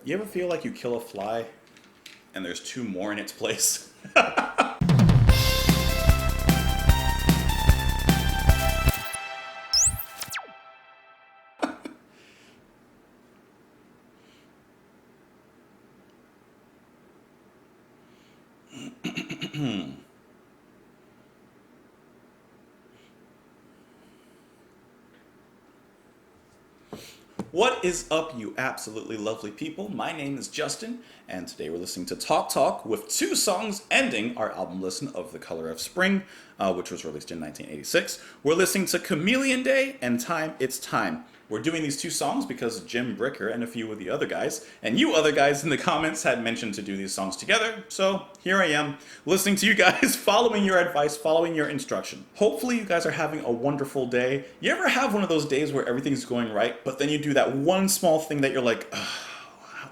You ever feel like you kill a fly and there's two more in its place? What is up, you absolutely lovely people? My name is Justin, and today we're listening to Talk Talk with two songs ending our album listen of The Color of Spring, which was released in 1986. We're listening to Chameleon Day and Time It's Time. We're doing these two songs because Jim Bricker and a few of the other guys, and you other guys in the comments had mentioned to do these songs together, so here I am, listening to you guys, following your advice, following your instruction. Hopefully you guys are having a wonderful day. You ever have one of those days where everything's going right, but then you do that one small thing that you're like,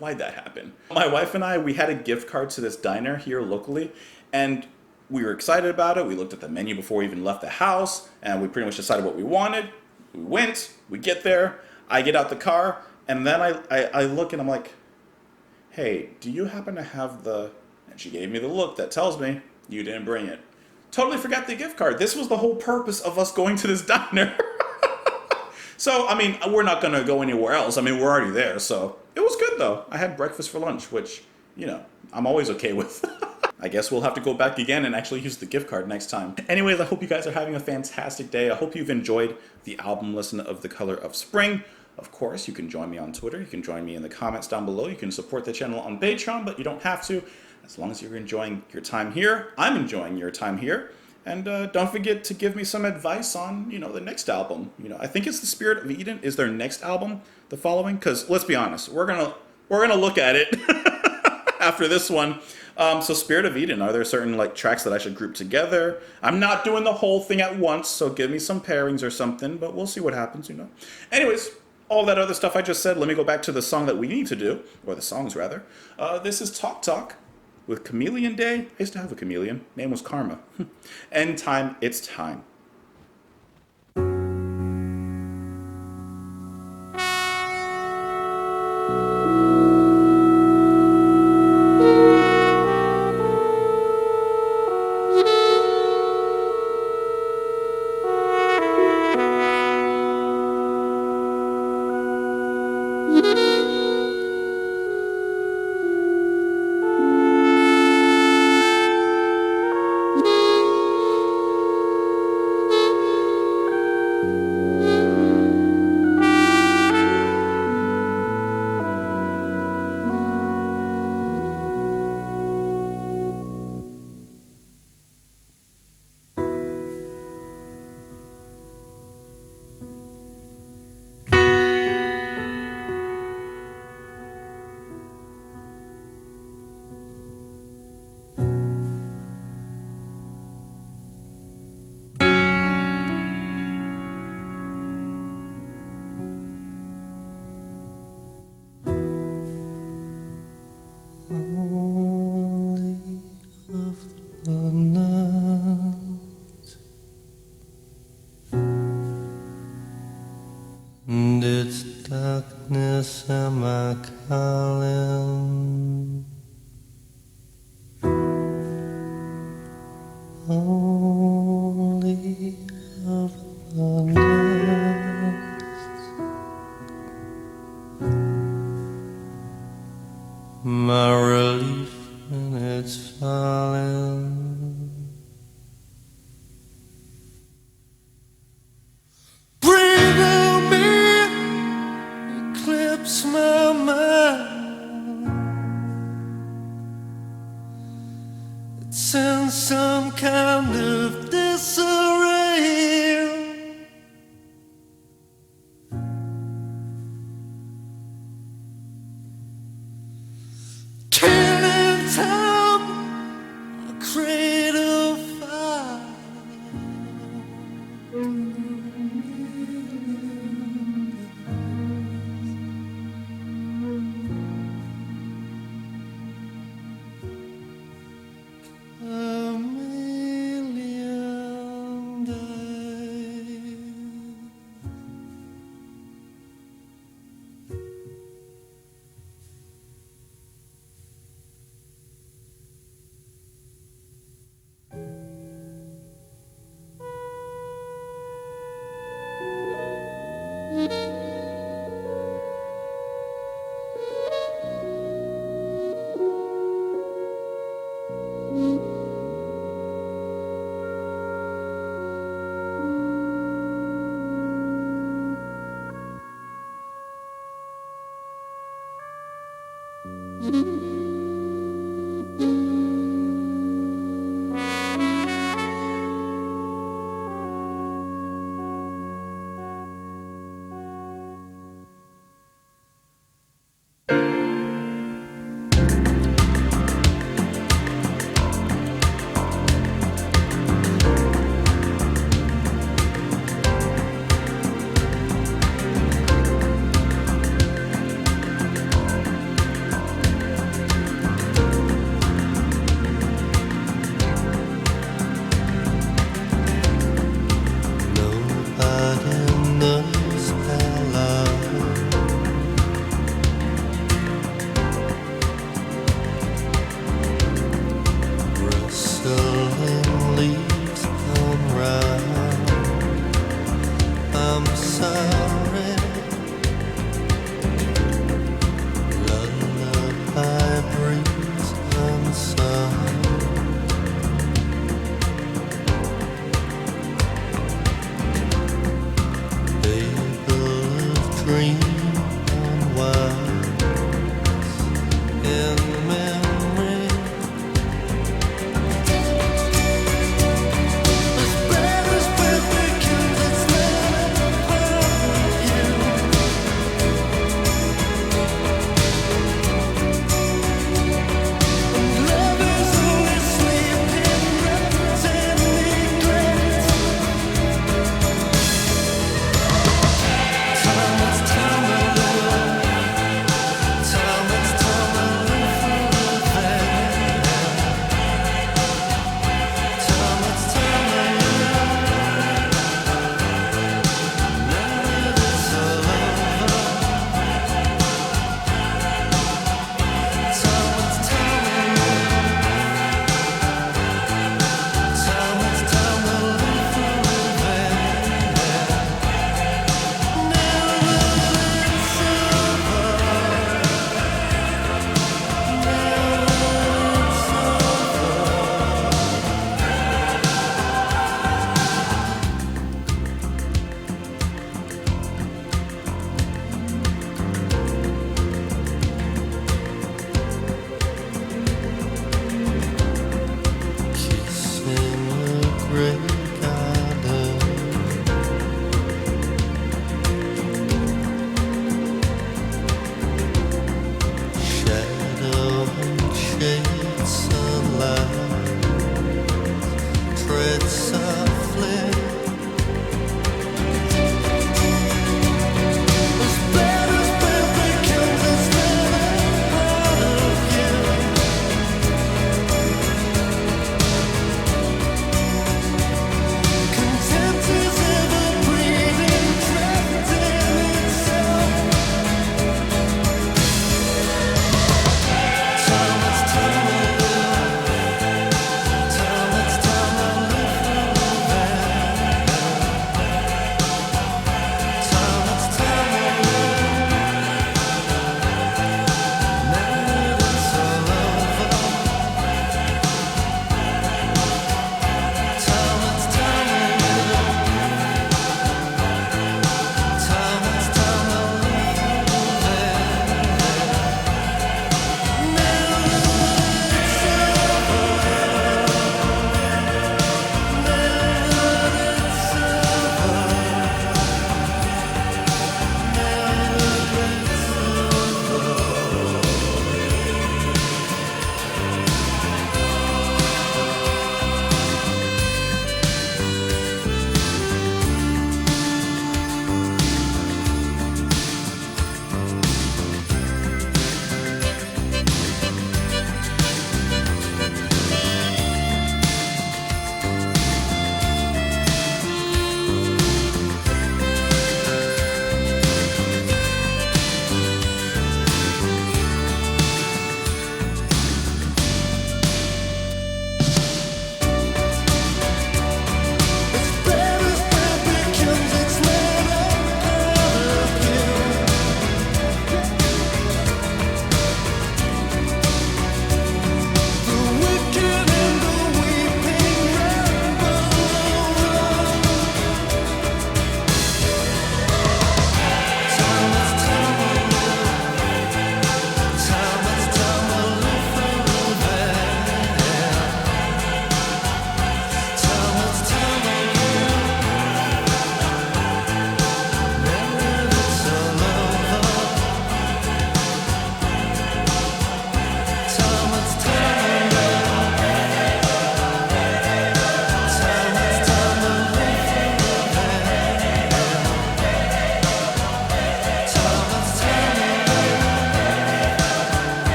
why'd that happen? My wife and I, we had a gift card to this diner here locally, and we were excited about it. We looked at the menu before we even left the house, and we pretty much decided what we wanted. We went, we get there, I get out the car, and then I look and I'm like, hey, do you happen to have the... And she gave me the look that tells me you didn't bring it. Totally forgot the gift card. This was the whole purpose of us going to this diner. So, I mean, we're not going to go anywhere else. I mean, we're already there, so it was good, though. I had breakfast for lunch, which, you know, I'm always okay with. I guess we'll have to go back again and actually use the gift card next time. Anyways, I hope you guys are having a fantastic day. I hope you've enjoyed the album listen of The Color of Spring. Of course, you can join me on Twitter. You can join me in the comments down below. You can support the channel on Patreon, but you don't have to. As long as you're enjoying your time here, I'm enjoying your time here. And don't forget to give me some advice on, you know, the next album. You know, I think it's The Spirit of Eden is their next album, the following. Because let's be honest, we're gonna look at it after this one. So Spirit of Eden, are there certain like tracks that I should group together? I'm not doing the whole thing at once, so give me some pairings or something, but we'll see what happens, you know. Anyways, all that other stuff I just said, let me go back to the song that we need to do, or the songs rather. This is Talk Talk with Chameleon Day. I used to have a chameleon. Name was Karma. And Time It's Time. And it's darkness, am I calling? Only of the nest. My relief when it's falling. My mind, it's in some kind of disarray. Killing time, I crave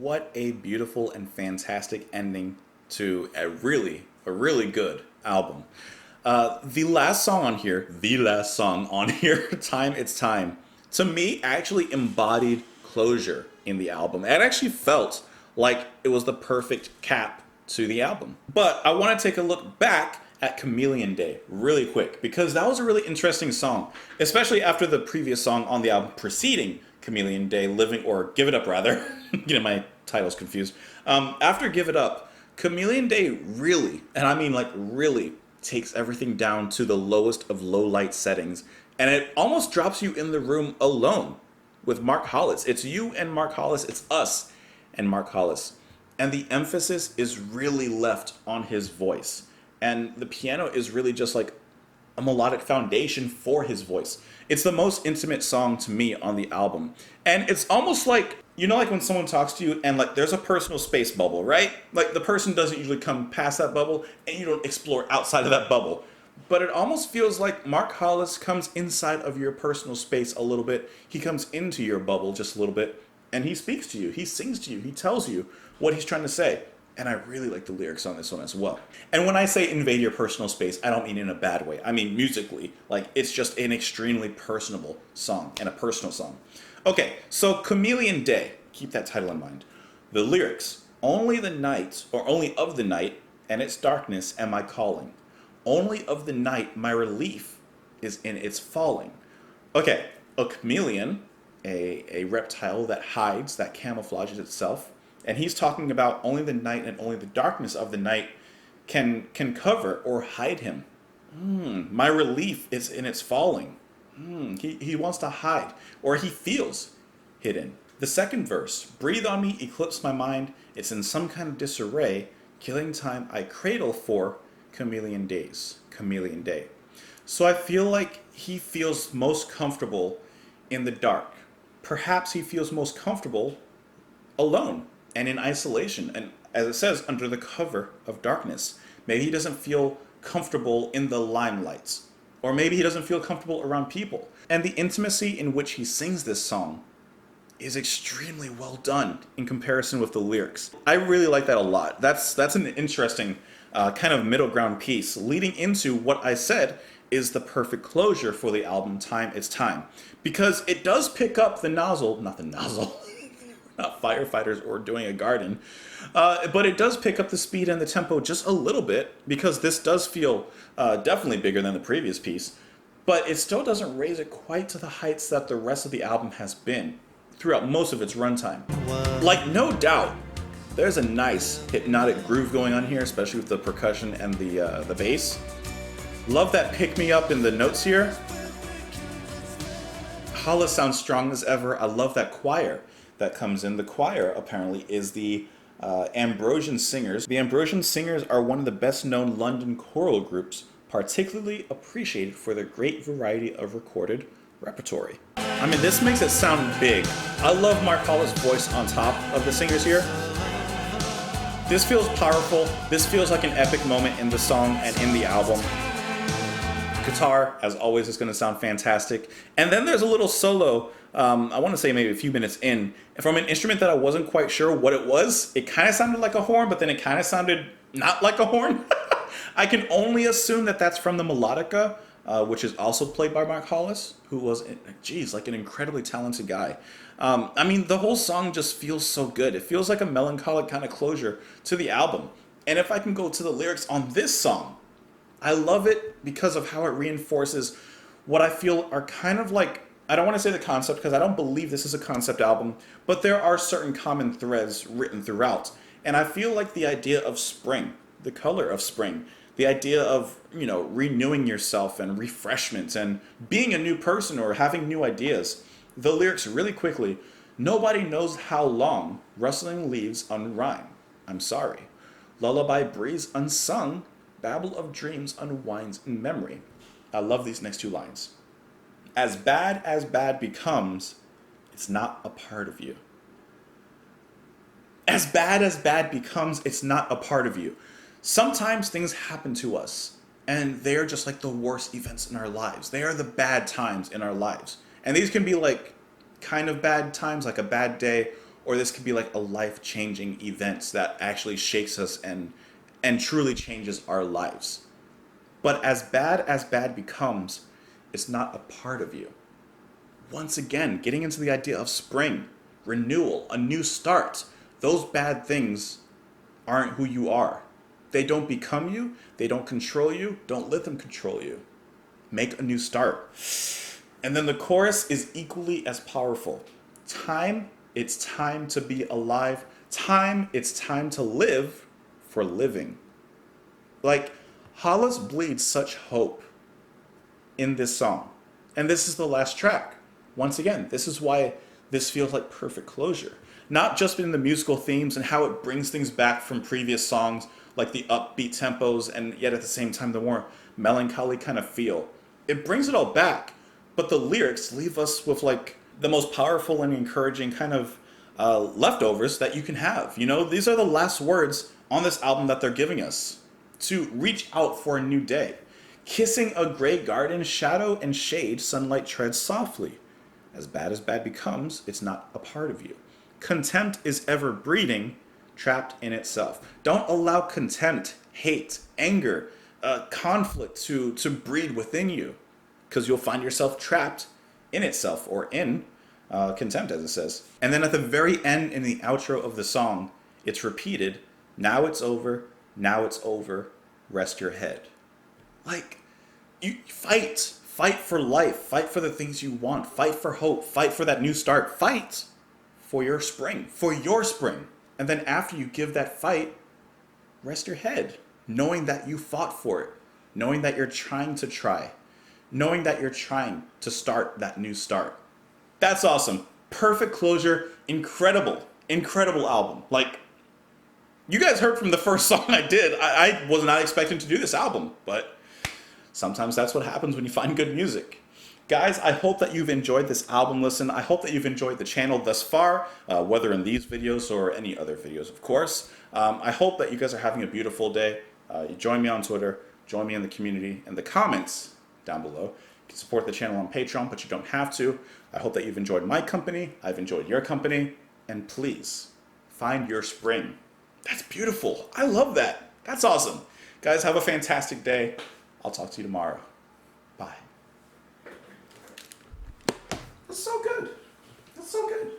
what a beautiful and fantastic ending to a really good album. The last song on here, Time It's Time, to me actually embodied closure in the album. It actually felt like it was the perfect cap to the album. But I want to take a look back at Chameleon Day really quick, because that was a really interesting song, especially after the previous song on the album preceding Chameleon Day, Give It Up rather. My title's confused. After Give It Up, Chameleon Day really, and I mean like really, takes everything down to the lowest of low light settings, and it almost drops you in the room alone with Mark Hollis. It's you and Mark Hollis, it's us and Mark Hollis. And the emphasis is really left on his voice. And the piano is really just like a melodic foundation for his voice. It's the most intimate song to me on the album. And it's almost like, like when someone talks to you and like there's a personal space bubble, right? Like the person doesn't usually come past that bubble and you don't explore outside of that bubble. But it almost feels like Mark Hollis comes inside of your personal space a little bit. He comes into your bubble just a little bit and he speaks to you. He sings to you. He tells you what he's trying to say. And I really like the lyrics on this one as well. And when I say invade your personal space, I don't mean in a bad way. I mean musically. Like, it's just an extremely personable song and a personal song. Okay, so Chameleon Day. Keep that title in mind. The lyrics. Only of the night, and its darkness am I calling. Only of the night my relief is in its falling. Okay, a chameleon, a reptile that hides, that camouflages itself. And he's talking about only the night and only the darkness of the night can cover or hide him. My relief is in its falling. He wants to hide, or he feels hidden. The second verse, breathe on me, eclipse my mind. It's in some kind of disarray, killing time I cradle for chameleon days, Chameleon Day. So I feel like he feels most comfortable in the dark. Perhaps he feels most comfortable alone and in isolation, and as it says, under the cover of darkness. Maybe he doesn't feel comfortable in the limelights, or maybe he doesn't feel comfortable around people. And the intimacy in which he sings this song is extremely well done in comparison with the lyrics. I really like that a lot. That's an interesting kind of middle ground piece leading into what I said is the perfect closure for the album Time It's Time, because it does pick up not the nozzle, not firefighters or doing a garden, but it does pick up the speed and the tempo just a little bit, because this does feel definitely bigger than the previous piece, but it still doesn't raise it quite to the heights that the rest of the album has been throughout most of its runtime. Like, no doubt, there's a nice hypnotic groove going on here, especially with the percussion and the bass. Love that pick-me-up in the notes here. Hollis sounds strong as ever. I love that choir that comes in. The choir, apparently, is the Ambrosian Singers. The Ambrosian Singers are one of the best-known London choral groups, particularly appreciated for their great variety of recorded repertory. I mean, this makes it sound big. I love Mark Hollis' voice on top of the singers here. This feels powerful. This feels like an epic moment in the song and in the album. Guitar, as always, is going to sound fantastic. And then there's a little solo, I want to say maybe a few minutes in, from an instrument that I wasn't quite sure what it was. It kind of sounded like a horn, but then it kind of sounded not like a horn. I can only assume that that's from the melodica, which is also played by Mark Hollis, who was, like an incredibly talented guy. I mean, the whole song just feels so good. It feels like a melancholic kind of closure to the album. And if I can go to the lyrics on this song, I love it because of how it reinforces what I feel are kind of like, I don't want to say the concept because I don't believe this is a concept album, but there are certain common threads written throughout. And I feel like the idea of spring, the color of spring, the idea of, renewing yourself and refreshment and being a new person or having new ideas. The lyrics really quickly, nobody knows how long rustling leaves unrhyme. I'm sorry. Lullaby breeze unsung, babble of dreams unwinds in memory. I love these next two lines. As bad becomes, it's not a part of you. As bad becomes, it's not a part of you. Sometimes things happen to us, and they're just like the worst events in our lives. They are the bad times in our lives. And these can be like kind of bad times, like a bad day, or this could be like a life-changing event that actually shakes us and truly changes our lives. But as bad becomes, it's not a part of you. Once again, getting into the idea of spring, renewal, a new start. Those bad things aren't who you are. They don't become you, they don't control you, don't let them control you. Make a new start. And then the chorus is equally as powerful. Time, it's time to be alive. Time, it's time to live for living. Like, Hollis bleeds such hope in this song. And this is the last track. Once again, this is why this feels like perfect closure. Not just in the musical themes and how it brings things back from previous songs, like the upbeat tempos, and yet at the same time the more melancholy kind of feel. It brings it all back, but the lyrics leave us with like the most powerful and encouraging kind of leftovers that you can have. You know, these are the last words on this album that they're giving us. To reach out for a new day. Kissing a gray garden, shadow and shade, sunlight treads softly. As bad becomes, it's not a part of you. Contempt is ever breeding, trapped in itself. Don't allow contempt, hate, anger, conflict to breed within you, because you'll find yourself trapped in itself, or in contempt, as it says. And then at the very end, in the outro of the song, it's repeated, now it's over, rest your head. Like, you fight for life, fight for the things you want, fight for hope, fight for that new start, fight for your spring. And then after you give that fight, rest your head, knowing that you fought for it, knowing that you're trying to try, knowing that you're trying to start that new start. That's awesome. Perfect closure, incredible album. Like, you guys heard from the first song I did. I was not expecting to do this album, but sometimes that's what happens when you find good music. Guys, I hope that you've enjoyed this album listen. I hope that you've enjoyed the channel thus far, whether in these videos or any other videos, of course. I hope that you guys are having a beautiful day. You join me on Twitter, join me in the community, and the comments down below. You can support the channel on Patreon, but you don't have to. I hope that you've enjoyed my company, I've enjoyed your company, and please, find your spring. That's beautiful. I love that. That's awesome. Guys, have a fantastic day. I'll talk to you tomorrow. Bye. That's so good. That's so good.